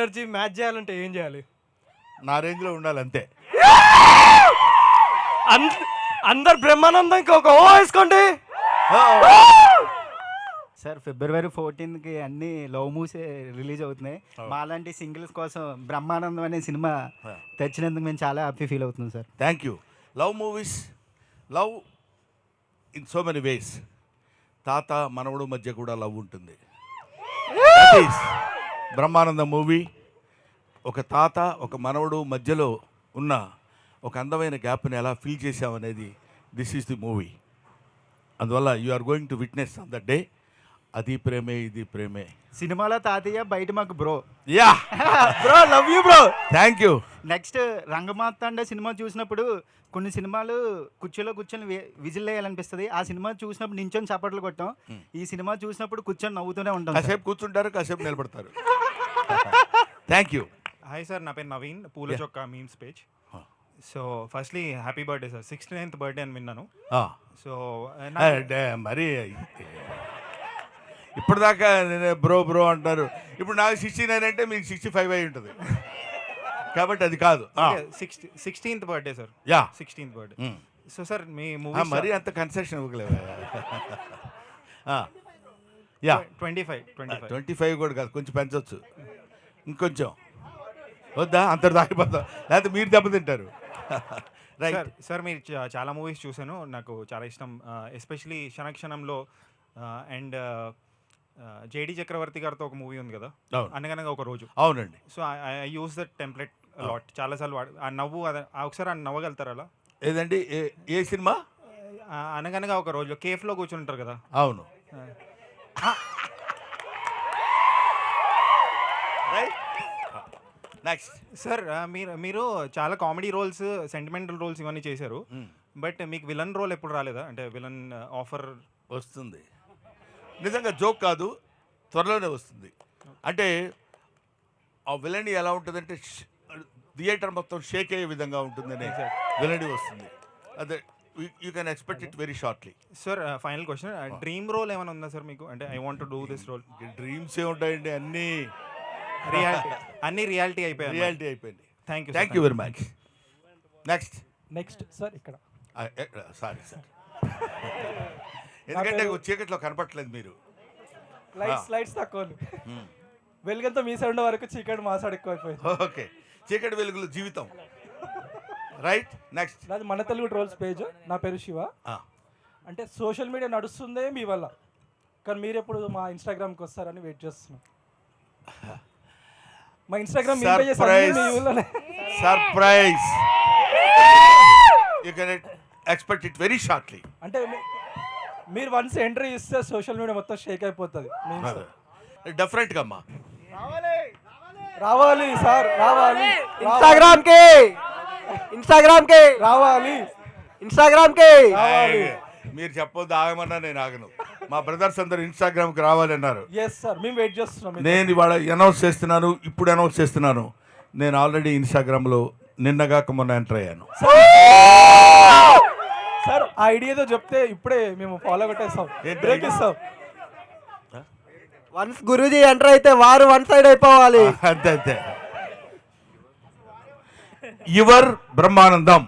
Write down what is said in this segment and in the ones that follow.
Energy match చేయాలంటే ఏం చేయాలి? నా రేంజ్లో ఉండాలి అంతే. అందరు బ్రహ్మానందంకి ఒక ఓ వేసుకోండి. సార్ ఫిబ్రవరి 14కి అన్ని లవ్ మూవీస్ రిలీజ్ అవుతున్నాయి. మాలాంటి సింగిల్స్ కోసం బ్రహ్మానందం అనే సినిమా తెచ్చినందుకు మేము చాలా హ్యాపీ ఫీల్ అవుతున్నాం sir. Thank you. Love movies, love in so many ways. తాత మనవడు మధ్య కూడా లవ్ ఉంటుంది. బ్రహ్మానందం మూవీ ఒక తాత ఒక మనవడు మధ్యలో ఉన్న ఒక అందమైన గ్యాప్ని ఎలా ఫీల్ చేసామనేది దిస్ ఈస్ ది మూవీ. అందువల్ల you are going to witness on the day. అది ప్రేమే ఇది ప్రేమే. సినిమాలో తాతయ్య, బయట మాకు bro. Yeah bro, love you bro. Thank you. Next Rangamarthanda సినిమా చూసినప్పుడు కొన్ని సినిమాలు కుర్చీలో కూర్చొని విజిల్ వేయాలనిపిస్తుంది. ఆ సినిమా చూసినప్పుడు నించొని చప్పట్లు కొట్టాం. ఈ సినిమా చూసినప్పుడు కూర్చొని నవ్వుతూనే ఉంటాం. కాసేపు కూర్చుంటారు, కాసేపు నిలబడతారు. Thank you. హాయ్ సార్, నా పేరు నవీన్, పూల చొక్కా memes page. So firstly happy birthday sir. 69th birthday అని విన్నాను. సో మరి ఇప్పటిదాకా నేను బ్రో బ్రో అంటారు. ఇప్పుడు నాకు 69 అంటే మీకు 65 అయి ఉంటుంది కాబట్టి అది కాదు. 16th birthday sir. Yeah 16th birthday. So sir మీ మూవీ మరీ అంత కన్సెషన్ ఇవ్వలేవా? యా 25 కూడా కాదు, కొంచెం పెంచవచ్చు. ఇంకొంచెం వద్దా? అంతటి దాకిపోతాం, లేకపోతే మీరు దెబ్బతింటారు. రైట్ సార్, మీరు చాలా మూవీస్ చూశాను, నాకు చాలా ఇష్టం. ఎస్పెషలీ క్షణక్షణంలో అండ్ జేడి చక్రవర్తి గారితో ఒక మూవీ ఉంది కదా, అనగనగా ఒక రోజు. అవునండి. So I use that template lot, చాలాసార్లు ఆ నవ్వు ఒకసారి ఆ నవ్వగలుగుతారు అలా? ఏదండి? ఏ సినిమా? అనగనగా ఒక రోజు కేఫ్లో కూర్చుంటారు కదా. అవును. రైట్. నెక్స్ట్ సార్, మీరు చాలా కామెడీ రోల్స్, సెంటిమెంటల్ రోల్స్ ఇవన్నీ చేశారు. బట్ మీకు విలన్ రోల్ ఎప్పుడు రాలేదా? అంటే విలన్ ఆఫర్ వస్తుంది. నిజంగా జోక్ కాదు, త్వరలోనే వస్తుంది. అంటే ఆ విలనీ ఎలా ఉంటుందంటే థియేటర్ మొత్తం షేక్ అయ్యే విధంగా ఉంటుందని విలనీ వస్తుంది. అదే you can expect it very shortly. Sir, final question, dream role ఏమైనా ఉందా సార్ మీకు? అంటే I want to do this role. Dreams ఏ ఉంటాయండి, అన్ని రియాలిటీ అయిపోయింది. Thank you very much. Next sir ఇక్కడ సారీ సార్, ఎందుకంటే చీకట్లో కనపట్లేదు మీరు. లైట్స్ తక్కువ, వెలుగంతా మీ సైడ్ వరకు చీకటి మా సైడ్ ఎక్కువైపోయింది. ఓకే, చీకటి వెలుగులు జీవితం. రైట్. నెక్స్ట్ నాది మన తెలుగు ట్రోల్స్ పేజ్. నా పేరు శివ. అంటే సోషల్ మీడియా నడుస్తుందే మీ వల్ల, కానీ మీరు ఎప్పుడు మా ఇన్స్టాగ్రామ్కి వస్తారని వెయిట్ చేస్తున్నాం. మా Instagram surprise. You can expect it very shortly. అంటే మీరు వన్స్ ఎంట్రీ ఇస్తే సోషల్ మీడియా మొత్తం షేక్ అయిపోతుంది. డెఫినెట్గా అమ్మా రావాలి సార్, రావాలి. ఇన్స్టాగ్రామ్కి రావాలి. మీరు చెప్పొద్దు, ఆగమన్నా నేను ఆగను. మా బ్రదర్స్ అందరూ ఇన్స్టాగ్రామ్కి రావాలన్నారు. ఎస్ సార్, మేము వెయిట్ చేస్తున్నాం. నేను ఇవాళ అనౌన్స్ చేస్తున్నాను, ఇప్పుడు అనౌన్స్ చేస్తున్నాను. నేను ఆల్రెడీ ఇన్స్టాగ్రామ్లో నిన్నగాక మొన్న ఎంటర్ అయ్యాను. సార్, ఆ ఐడియాతో చెప్తే ఇప్పుడే మేము ఫాలో కొట్టేస్తాం, బ్రేక్ ఇస్తాం. వన్స్ గురూజీ ఎంటర్ అయితే వారు వన్ సైడ్ అయిపోవాలి. అంతే. యువర్ బ్రహ్మానందం.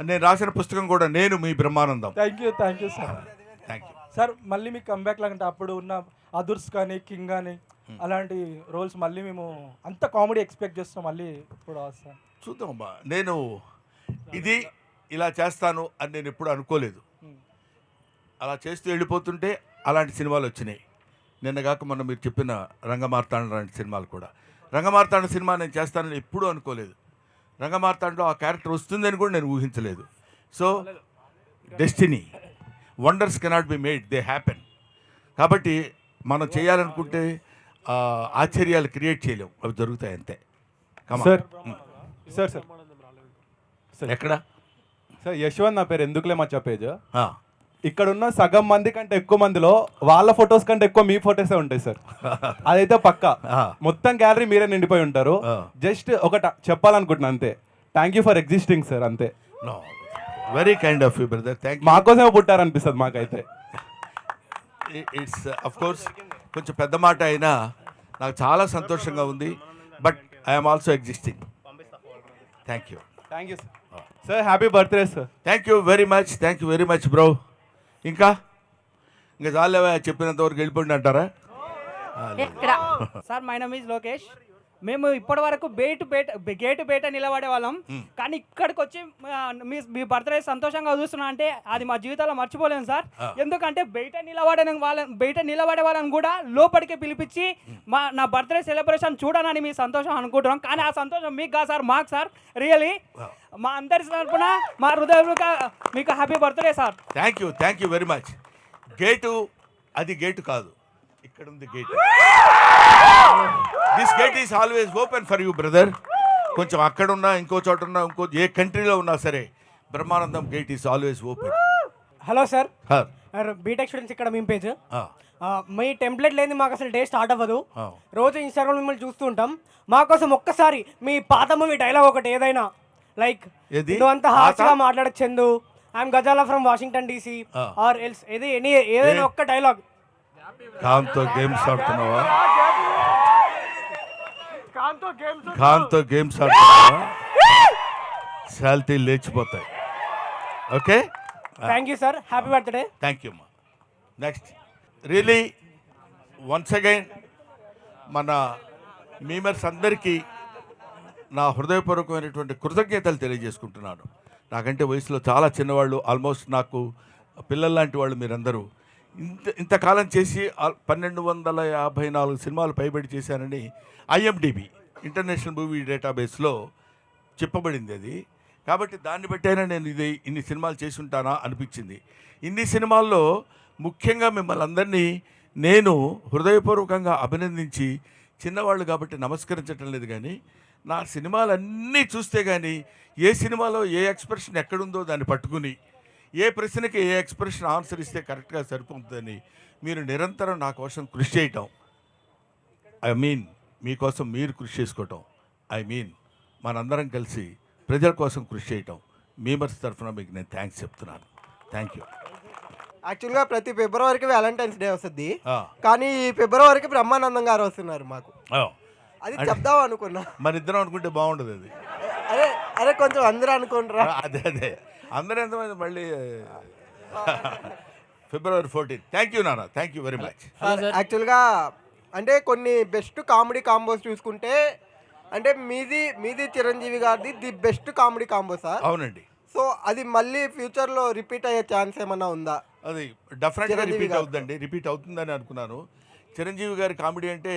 నేను రాసిన పుస్తకం కూడా నేను మీ Brahmanandam. Thank you sir. Thank you sir. మళ్ళీ మీకు కంబ్యాక్ లాగంటే అప్పుడు ఉన్న అదుర్స్ కానీ కింగ్ కానీ అలాంటి రోల్స్ మళ్ళీ మేము అంత కామెడీ ఎక్స్పెక్ట్ చేస్తాం. మళ్ళీ ఇప్పుడు సార్ చూద్దామమ్మా. నేను ఇది ఇలా చేస్తాను అని నేను ఎప్పుడు అనుకోలేదు. అలా చేస్తూ వెళ్ళిపోతుంటే అలాంటి సినిమాలు వచ్చినాయి. నిన్నగాక మొన్న మీరు చెప్పిన రంగమార్తాండ లాంటి సినిమాలు కూడా. రంగమార్తాండ సినిమా నేను చేస్తానని ఎప్పుడూ అనుకోలేదు. రంగమార్తాండలో ఆ క్యారెక్టర్ వస్తుందని కూడా నేను ఊహించలేదు. So destiny, wonders cannot be made, they happen. కాబట్టి మనం చేయాలనుకుంటే ఆశ్చర్యాలు క్రియేట్ చేయలేం, అవి జరుగుతాయి అంతే. సార్ ఎక్కడ సార్? యశ్వంత్ నా పేరు, ఎందుకులే మచ్చా పేజ్. ఇక్కడున్న సగం మంది కంటే ఎక్కువ మందిలో వాళ్ళ ఫొటోస్ కంటే ఎక్కువ మీ ఫొటోసే ఉంటాయి సార్. అదైతే పక్కా. మొత్తం గ్యాలరీ మీరే నిండిపోయి ఉంటారు. జస్ట్ ఒకటి చెప్పాలనుకుంటున్నా అంతే. Thank you for existing sir, అంతే. Very kind of you brother. Thank you. మాకోసమే పుట్టారనిపిస్తుంది మాకైతే. ఇట్స్ అఫ్ కోర్స్ కొంచెం పెద్ద మాట అయినా నాకు చాలా సంతోషంగా ఉంది. But I'm also existing. Thank you. Thank you sir. Sir happy birthday sir. Thank you very much bro. ఇంకా చాలేవా, చెప్పినంత వరకు వెళ్ళిపోండి అంటారా? Sir my name is Lokesh. మేము ఇప్పటి వరకు గేటు బయట నిలబడే వాళ్ళం, కానీ ఇక్కడికి వచ్చి మీ బర్త్డే సంతోషంగా చూస్తున్నా అంటే అది మా జీవితాల్లో మర్చిపోలేము సార్. ఎందుకంటే బయట నిలబడే వాళ్ళని కూడా లోపలికి పిలిపించి నా బర్త్డే సెలబ్రేషన్ చూడనని మీ సంతోషం అనుకుంటున్నాం. కానీ ఆ సంతోషం మీకు కాదు సార్, మాకు సార్. రియలీ మా అందరి తరపున మా హృదయపూర్వక మీకు happy birthday sir. Thank you very much. Gate కాదు, ఇక్కడ ఉంది gate. This gate is always open for you brother. కొంచెం అక్కడున్నా, ఇంకో చోట ఉన్నా, ఏ కంట్రీలో ఉన్నా సరే Brahmanandam gate is always open. Hello sir, BTech students ఇక్కడ మేము పేజ్. మీ టెంప్లెట్ లేని మాకు అసలు డే స్టార్ట్ అవ్వదు. రోజు ఇన్స్టాగ్రామ్ మిమ్మల్ని చూస్తూ ఉంటాం. మాకోసం ఒక్కసారి మీ పాత మూవీ డైలాగ్ ఒకటి ఏదైనా, లైక్ నువ్వు అంత హార్ష్గా మాట్లాడచ్చు, I'm Gazala from Washington DC or else, ఏదైనా ఒక్క డైలాగ్. ఖాన్తో గేమ్స్ ఆడుతున్నావా? ఖాన్తో గేమ్స్ ఆడుతున్నావా? శాలిటీ లేచిపోతాయి. Okay, thank you sir. Happy birthday. Thank you అమ్మా. నెక్స్ట్ రియలీ వన్స్ అగైన్ మన మీమర్స్ అందరికీ నా హృదయపూర్వకమైనటువంటి కృతజ్ఞతలు తెలియజేసుకుంటున్నాను. నాకంటే వయసులో చాలా చిన్నవాళ్ళు, ఆల్మోస్ట్ నాకు పిల్లల్లాంటి వాళ్ళు మీరందరూ. ఇంతకాలం చేసి 1254 సినిమాలు పైబడి చేశానని IMDb ఇంటర్నేషనల్ మూవీ డేటాబేస్లో చెప్పబడింది అది. కాబట్టి దాన్ని బట్టైనా నేను ఇన్ని సినిమాలు చేసి ఉంటానా అనిపించింది. ఇన్ని సినిమాల్లో ముఖ్యంగా మిమ్మల్ని అందరినీ నేను హృదయపూర్వకంగా అభినందించి, చిన్నవాళ్ళు కాబట్టి నమస్కరించటం లేదు, కానీ నా సినిమాలన్నీ చూస్తే కానీ ఏ సినిమాలో ఏ ఎక్స్ప్రెషన్ ఎక్కడుందో దాన్ని పట్టుకుని ఏ ప్రశ్నకి ఏ ఎక్స్ప్రెషన్ ఆన్సర్ ఇస్తే కరెక్ట్గా సరిపోతుందని మీరు నిరంతరం నా కోసం కృషి చేయటం, మీకోసం మీరు కృషి చేసుకోవటం, మనందరం కలిసి ప్రజల కోసం కృషి చేయటం, మీమర్స్ తరఫున మీకు నేను థ్యాంక్స్ చెప్తున్నాను. Thank you. యాక్చువల్గా ప్రతి ఫిబ్రవరికి వ్యాలంటైన్స్ డే వస్తుంది, కానీ ఈ ఫిబ్రవరికి బ్రహ్మానందం గారు వస్తున్నారు మాకు. అది చెప్దాం అనుకున్నా. మన ఇద్దరం అనుకుంటే బాగుండదు అది. అరే కొంచెం అందరూ అనుకుంటారా? అదే అందరూ ఎంతమంది మళ్ళీ February 14. థ్యాంక్ యూ నాన్న, థ్యాంక్ యూ వెరీ మచ్. యాక్చువల్గా అంటే కొన్ని బెస్ట్ కామెడీ కాంబోస్ చూసుకుంటే అంటే మీది చిరంజీవి గారిది the best comedy combo sir. అవునండి. సో అది మళ్ళీ ఫ్యూచర్లో రిపీట్ అయ్యే ఛాన్స్ ఏమన్నా ఉందా? అది డెఫినెట్గా రిపీట్ అవుతుందని అనుకున్నాను. చిరంజీవి గారి కామెడీ అంటే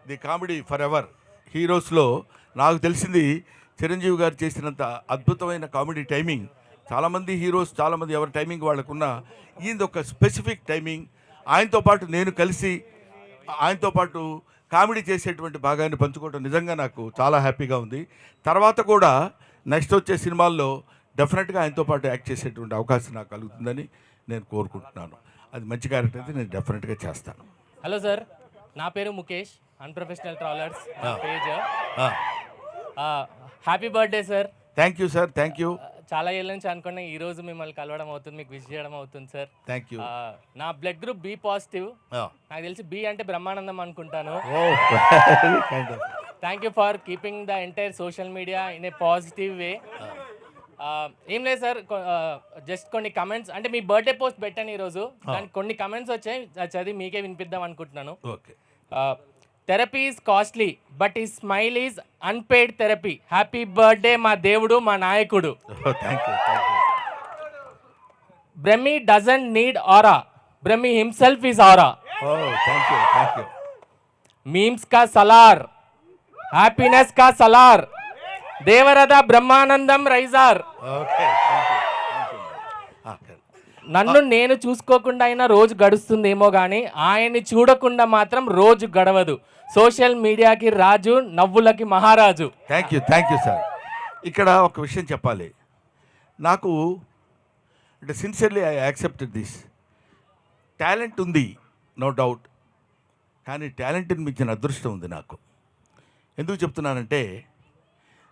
ది కామెడీ ఫర్ ఎవర్. హీరోస్లో నాకు తెలిసింది చిరంజీవి గారు చేసినంత అద్భుతమైన కామెడీ టైమింగ్ చాలామంది హీరోస్, చాలామంది ఎవరి టైమింగ్ వాళ్ళకున్న, ఈయనది ఒక స్పెసిఫిక్ టైమింగ్. ఆయనతో పాటు నేను కలిసి ఆయనతో పాటు కామెడీ చేసేటువంటి భాగాన్ని పంచుకోవడం నిజంగా నాకు చాలా హ్యాపీగా ఉంది. తర్వాత కూడా నెక్స్ట్ వచ్చే సినిమాల్లో డెఫినెట్గా ఆయనతో పాటు యాక్ట్ చేసేటువంటి అవకాశం నాకు కలుగుతుందని నేను కోరుకుంటున్నాను. అది మంచి క్యారెక్టర్ అయితే నేను డెఫినెట్గా చేస్తాను. హలో సార్, నా పేరు Mukesh, unprofessional travellers page. Happy birthday sir. Thank you sir, thank you. చాలా ఏళ్ళ నుంచి అనుకున్నా ఈ రోజు మిమ్మల్ని కలవడం అవుతుంది, మీకు విష్ చేయడం అవుతుంది సార్. Thank you. నా బ్లడ్ గ్రూప్ B పాజిటివ్. నాకు తెలిసి B అంటే బ్రహ్మానందం అనుకుంటాను. Thank you for keeping the entire social media in a positive way. ఏం లేదు సార్, జస్ట్ కొన్ని కమెంట్స్, అంటే మీ బర్త్డే పోస్ట్ పెట్టాను ఈరోజు, దానికి కొన్ని కమెంట్స్ వచ్చాయి, చదివి మీకే వినిపిద్దాం అనుకుంటున్నాను. Okay. Therapy is costly but ఈ smile is unpaid therapy. Happy birthday మా దేవుడు, మా నాయకుడు. Brahmi doesn't need aura, Brahmi himself is aura. Memes కా సలార్, హ్యాపీనెస్ కా సలార్, దేవరథ బ్రహ్మానందం రైజార్. నన్ను నేను చూసుకోకుండా అయినా రోజు గడుస్తుందేమో కానీ ఆయన్ని చూడకుండా మాత్రం రోజు గడవదు. సోషల్ మీడియాకి రాజు, నవ్వులకి మహారాజు. Thank you sir. ఇక్కడ ఒక విషయం చెప్పాలి. నాకు అంటే sincerely I accepted this. Talent ఉంది, నో డౌట్, కానీ టాలెంట్ని మించిన అదృష్టం ఉంది నాకు. ఎందుకు చెప్తున్నానంటే,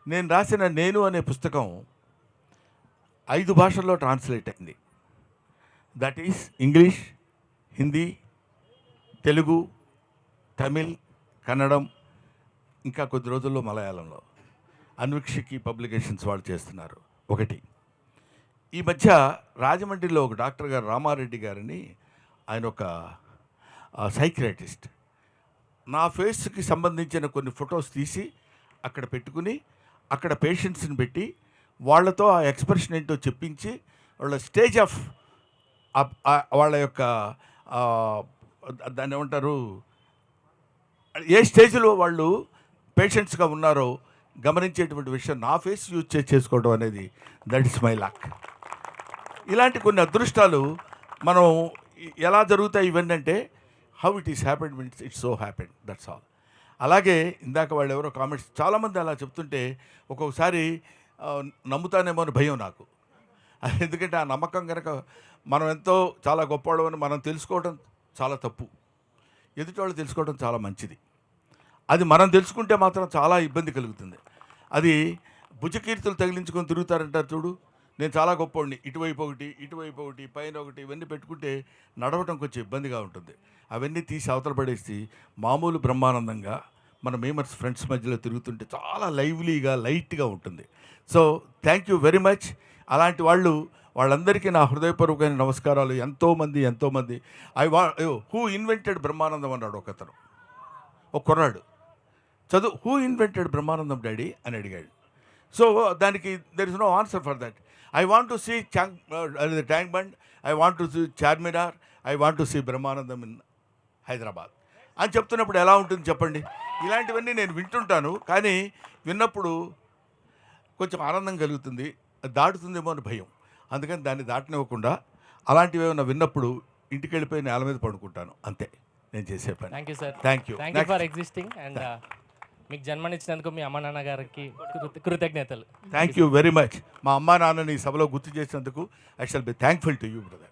నేను రాసిన నేను అనే పుస్తకం 5 భాషల్లో ట్రాన్స్లేట్ అయింది. That is English, Hindi, Telugu, Tamil, Kannada, ఇంకా కొద్ది రోజుల్లో మలయాళంలో అన్వీక్షకి పబ్లికేషన్స్ వాళ్ళు చేస్తున్నారు. ఒకటి, ఈ మధ్య రాజమండ్రిలో ఒక డాక్టర్ గారు రామారెడ్డి గారిని, ఆయన ఒక సైకియాట్రిస్ట్, నా ఫేస్కి సంబంధించిన కొన్ని ఫొటోస్ తీసి అక్కడ పెట్టుకుని అక్కడ పేషెంట్స్ని పెట్టి వాళ్ళతో ఆ ఎక్స్ప్రెషన్ ఏంటో చెప్పించి వాళ్ళ స్టేజ్ ఆఫ్ వాళ్ళ యొక్క దాన్ని ఏమంటారు, ఏ స్టేజ్లో వాళ్ళు పేషెంట్స్గా ఉన్నారో గమనించేటువంటి విషయం నా ఫేస్ యూజ్ చేసుకోవడం అనేది దట్ ఇస్ మై లక్. ఇలాంటి కొన్ని అదృష్టాలు మనం ఎలా జరుగుతాయి ఇవన్నీ అంటే how it is happened means it's so happened, that's all. అలాగే ఇందాక వాళ్ళు ఎవరో కామెంట్స్ చాలామంది అలా చెప్తుంటే ఒక్కొక్కసారి నమ్ముతానేమో అని భయం నాకు. ఎందుకంటే ఆ నమ్మకం కనుక మనం ఎంతో చాలా గొప్పవాళ్ళం అని మనం తెలుసుకోవడం చాలా తప్పు, ఎదుటి వాళ్ళు తెలుసుకోవడం చాలా మంచిది. అది మనం తెలుసుకుంటే మాత్రం చాలా ఇబ్బంది కలుగుతుంది. అది భుజకీర్తులు తగిలించుకొని తిరుగుతారంటారు చూడు, నేను చాలా గొప్పవాడిని, ఇటువైపు ఒకటి పైన ఒకటి ఇవన్నీ పెట్టుకుంటే నడవటం కొంచెం ఇబ్బందిగా ఉంటుంది. అవన్నీ తీసి అవతల పడేసి మామూలు బ్రహ్మానందంగా మన మేమర్స్ ఫ్రెండ్స్ మధ్యలో తిరుగుతుంటే చాలా లైవ్లీగా లైట్గా ఉంటుంది. So thank you very much. అలాంటి వాళ్ళందరికీ నా హృదయపూర్వకమైన నమస్కారాలు. ఎంతోమంది హూ ఇన్వెంటెడ్ బ్రహ్మానందం అన్నాడు ఒకతను, ఒక కుర్రాడు చదువు, హూ ఇన్వెంటెడ్ బ్రహ్మానందం డాడీ అని అడిగాడు. సో దానికి there is no answer for that. I want to see Tank Bund, I want to see Charminar, I want to see Brahmanandam in Hyderabad అని చెప్తున్నప్పుడు ఎలా ఉంటుంది చెప్పండి? ఇలాంటివన్నీ నేను వింటుంటాను, కానీ విన్నప్పుడు కొంచెం ఆనందం కలుగుతుంది, దాటుతుందేమో అని భయం. అందుకని దాన్ని దాటనివ్వకుండా అలాంటివి ఏమైనా విన్నప్పుడు ఇంటికి వెళ్ళిపోయి నేల మీద పడుకుంటాను, అంతే నేను చేసే పని. Thank you sir. Thank you for existing and మీకు జన్మనిచ్చినందుకు మీ అమ్మ నాన్న గారికి కృతజ్ఞతలు. Thank you very much. మా అమ్మా నాన్నని సభలో గుర్తు చేసినందుకు I shall be thankful to you brother.